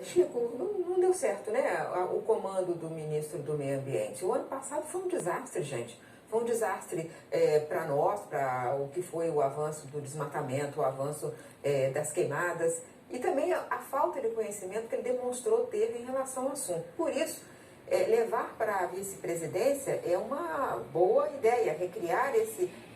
Chico, não deu certo, né? O comando do ministro do Meio Ambiente. O ano passado foi um desastre, gente. Foi um desastre para nós, para o que foi o avanço do desmatamento, o avanço das queimadas e também a falta de conhecimento que ele demonstrou ter em relação ao assunto. Por isso, levar para a vice-presidência é uma boa ideia. Recriar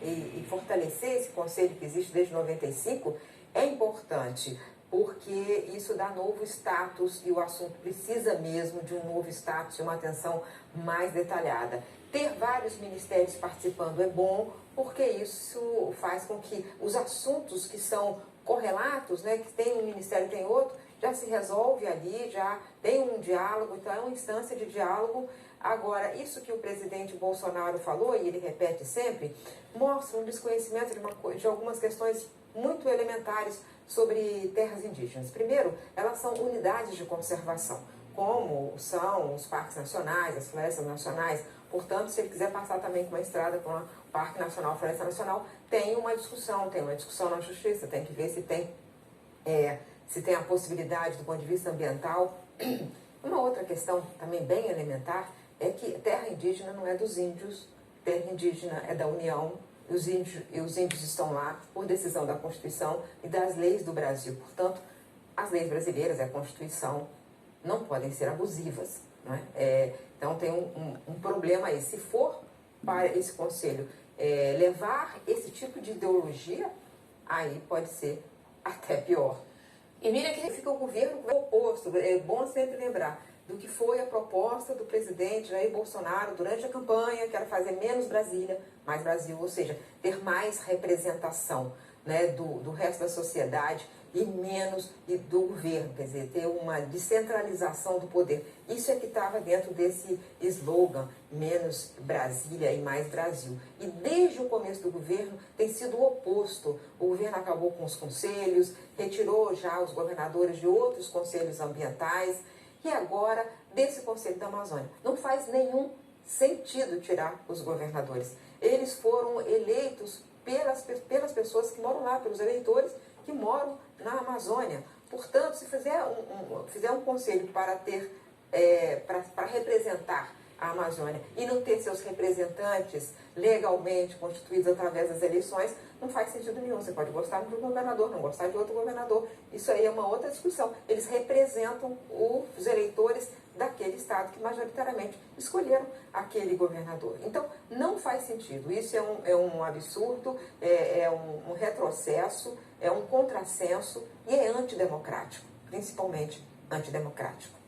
e fortalecer esse conselho que existe desde 95 é importante, porque isso dá novo status e o assunto precisa mesmo de um novo status e uma atenção mais detalhada. Ter vários ministérios participando é bom, porque isso faz com que os assuntos que são correlatos, né, que tem um ministério e tem outro, já se resolve ali, já tem um diálogo, então é uma instância de diálogo. Agora, isso que o presidente Bolsonaro falou, e ele repete sempre, mostra um desconhecimento de algumas questões muito elementares sobre terras indígenas. Primeiro, elas são unidades de conservação, como são os parques nacionais, as florestas nacionais. Portanto, se ele quiser passar também com uma estrada com o Parque Nacional, Floresta Nacional, tem uma discussão na justiça, tem que ver se tem a possibilidade do ponto de vista ambiental. Uma outra questão também bem elementar é que terra indígena não é dos índios, terra indígena é da União, e os índios estão lá por decisão da Constituição e das leis do Brasil. Portanto, as leis brasileiras e a Constituição não podem ser abusivas. Não é? Então, tem um problema aí. Se for para esse conselho levar esse tipo de ideologia, aí pode ser até pior. E mira que fica o governo oposto. É bom sempre lembrar do que foi a proposta do presidente Jair Bolsonaro durante a campanha, que era fazer menos Brasília, mais Brasil, ou seja, ter mais representação, né, do resto da sociedade e menos do governo, quer dizer, ter uma descentralização do poder. Isso é que estava dentro desse slogan, menos Brasília e mais Brasil. E desde o começo do governo tem sido o oposto. O governo acabou com os conselhos, retirou já os governadores de outros conselhos ambientais, e agora desse Conselho da Amazônia. Não faz nenhum sentido tirar os governadores. Eles foram eleitos pelas pessoas que moram lá, pelos eleitores que moram na Amazônia. Portanto, se fizer um conselho para para representar a Amazônia e não ter seus representantes legalmente constituídos através das eleições, não faz sentido nenhum. Você pode gostar de um governador, não gostar de outro governador. Isso aí é uma outra discussão. Eles representam os eleitores daquele estado que majoritariamente escolheram aquele governador. Então, não faz sentido. Isso é um absurdo, é um retrocesso, é um contrassenso e é antidemocrático, principalmente antidemocrático.